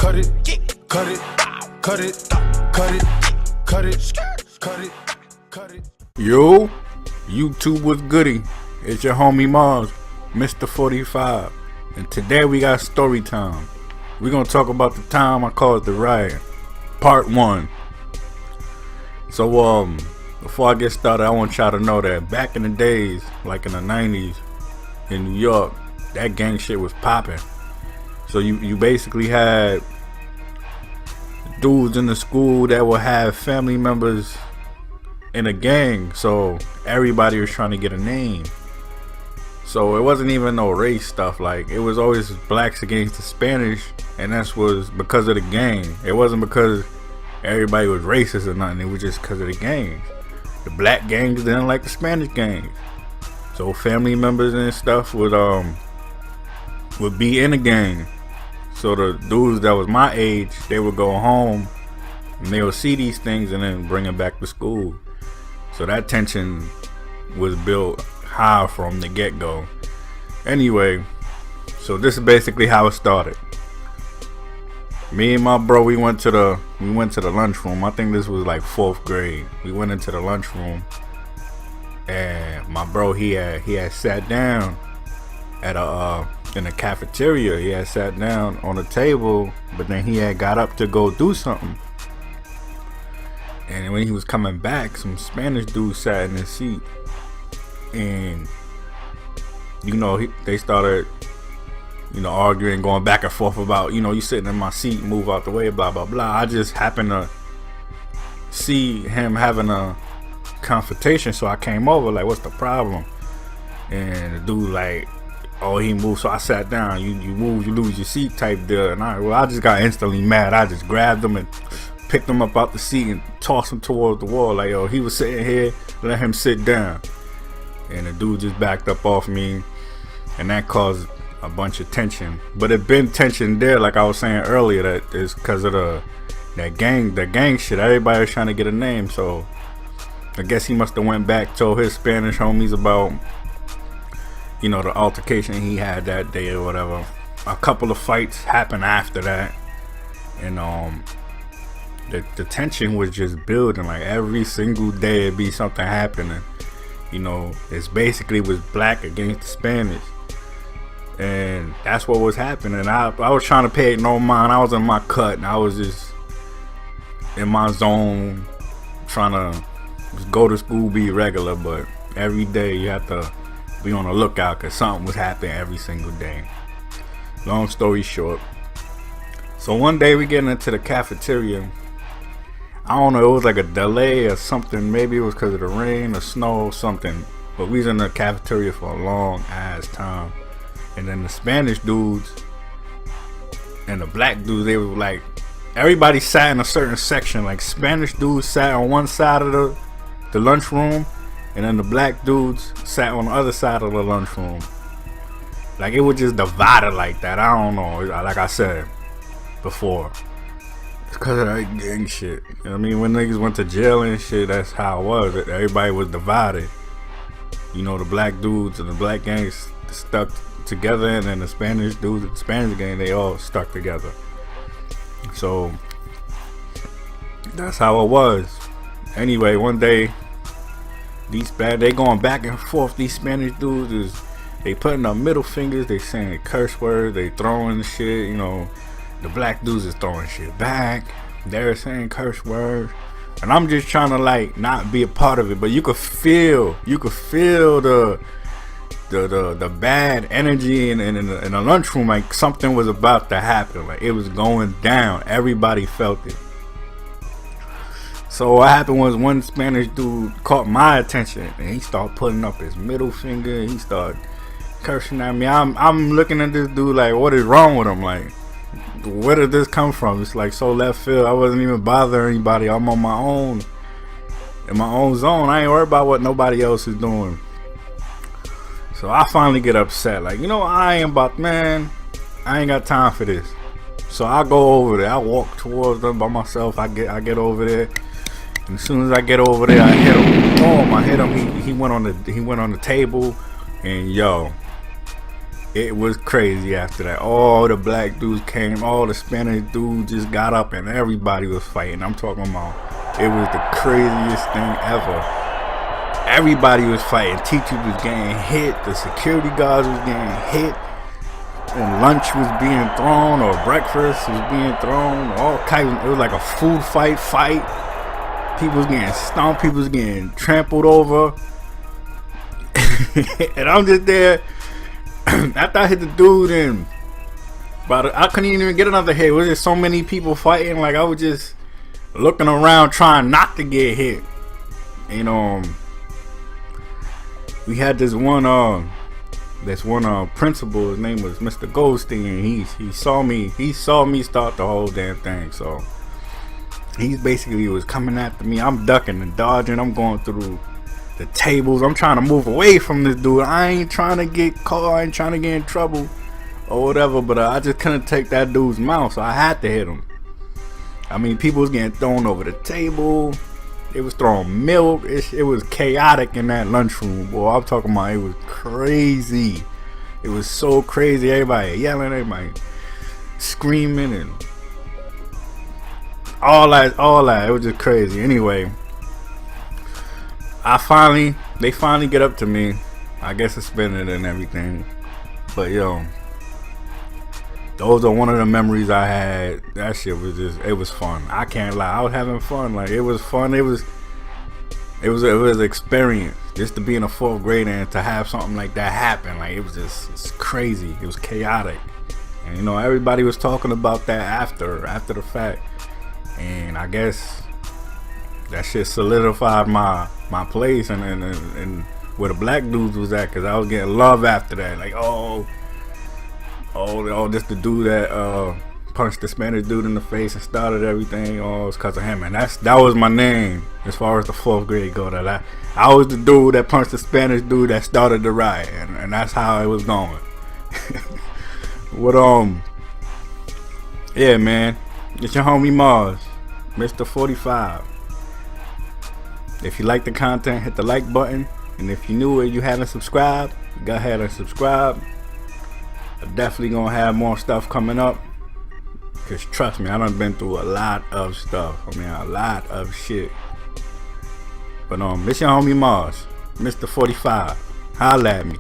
cut it, cut it, cut it, cut it, cut it, cut it, cut it. Yo, YouTube was goody. It's your homie Mars, Mr. 45, and today we got story time. We're gonna talk about the time I caused the riot, part 1. So before I get started, I want y'all to know that back in the days, like in the 90s in New York, that gang shit was popping. So you basically had dudes in the school that would have family members in a gang, so everybody was trying to get a name. So it wasn't even no race stuff, like it was always blacks against the Spanish, and that was because of the gang. It wasn't because everybody was racist or nothing, it was just because of the gangs. The black gangs didn't like the Spanish gangs, so family members and stuff would be in a gang. So the dudes that was my age, they would go home and they would see these things and then bring it back to school. So that tension was built high from the get-go. Anyway, so this is basically how it started. Me and my bro, we went to the lunchroom. I think this was like 4th grade. We went into the lunchroom, and my bro, he had sat down at in the cafeteria. He had sat down on a table, but then he had got up to go do something. And when he was coming back, some Spanish dude sat in his seat, and they started arguing, going back and forth about, you sitting in my seat, move out the way, blah blah blah. I just happened to see him having a confrontation, so I came over like, what's the problem? And the dude like, oh, he moved, so I sat down. You move, you lose your seat type deal. And I just got instantly mad. I just grabbed him and picked him up out the seat and tossed him towards the wall. Like, yo, he was sitting here, let him sit down. And the dude just backed up off me, and that caused a bunch of tension. But it been tension there, like I was saying earlier, that is because of that gang shit. Everybody was trying to get a name, so I guess he must have went back, told his Spanish homies about the altercation he had that day or whatever. A couple of fights happened after that, and the tension was just building. Like every single day it'd be something happening. It's basically was black against the Spanish, and that's what was happening. I was trying to pay it no mind. I was in my cut and I was just in my zone, trying to just go to school, be regular. But every day you have to be on the lookout, because something was happening every single day. Long story short, so one day we getting into the cafeteria. I don't know, it was like a delay or something. Maybe it was because of the rain or snow or something, but we was in the cafeteria for a long ass time. And then the Spanish dudes and the black dudes, they were like, everybody sat in a certain section. Like Spanish dudes sat on one side of the lunchroom, and then the black dudes sat on the other side of the lunchroom. Like it was just divided like that. I don't know. Like I said before, it's because of that gang shit. You know what I mean? When niggas went to jail and shit, that's how it was. Everybody was divided. The black dudes and the black gangs stuck together, and then the Spanish dudes and the Spanish gang, they all stuck together. So that's how it was. Anyway, one day, they going back and forth. These Spanish dudes they putting up middle fingers, they saying curse words, they throwing shit. The black dudes is throwing shit back. They're saying curse words, and I'm just trying to like not be a part of it. But you could feel the bad energy in the lunchroom. Like something was about to happen. Like it was going down. Everybody felt it. So what happened was, one Spanish dude caught my attention, and he started putting up his middle finger. He started cursing at me. I'm looking at this dude like, what is wrong with him? Like, where did this come from? It's like so left field. I wasn't even bothering anybody. I'm on my own, in my own zone. I ain't worried about what nobody else is doing. So I finally get upset. Like, I ain't got time for this. So I go over there. I walk towards them by myself. I get over there. And as soon as I get over there, I hit him. Boom! I hit him. He went on the table, and yo, it was crazy after that. All the black dudes came, all the Spanish dudes just got up, and everybody was fighting. I'm talking about, it was the craziest thing ever. Everybody was fighting. Teachers was getting hit. The security guards was getting hit. And lunch was being thrown, or breakfast was being thrown. All kinds. It was like a food fight. People was getting stomped. People was getting trampled over. And I'm just there. After I hit the dude, and I couldn't even get another hit. It was just so many people fighting. Like, I was just looking around trying not to get hit. You know, we had this one principal. His name was Mr. Goldstein. He saw me start the whole damn thing. So he basically was coming after me. I'm ducking and dodging. I'm going through the tables. I'm trying to move away from this dude. I ain't trying to get caught. I ain't trying to get in trouble or whatever. But I just couldn't take that dude's mouth, so I had to hit him. I mean, people was getting thrown over the table. It was throwing milk. It was chaotic in that lunchroom. Boy, I'm talking about, it was crazy. It was so crazy. Everybody yelling, everybody screaming, and all that. It was just crazy. Anyway, they finally get up to me. I guess suspended and everything. But yo, those are one of the memories I had. That shit was it was fun. I can't lie. I was having fun. Like, it was fun. It was an experience just to be in a 4th grade and to have something like that happen. Like, it's crazy. It was chaotic. And, you know, everybody was talking about that after the fact. And I guess that shit solidified my place and where the black dudes was at, because I was getting love after that. Like, oh, this the dude that punched the Spanish dude in the face and started everything. Oh, it's because of him. And that was my name as far as the 4th grade go. That I was the dude that punched the Spanish dude that started the riot, and that's how it was going. Yeah, man, it's your homie Mars, Mr. 45. If you like the content, hit the like button. And if you're new and you haven't subscribed, go ahead and subscribe. I'm definitely gonna have more stuff coming up, cause trust me, I done been through a lot of stuff. I mean, a lot of shit. But this your homie Mars, Mr. 45. Holla at me.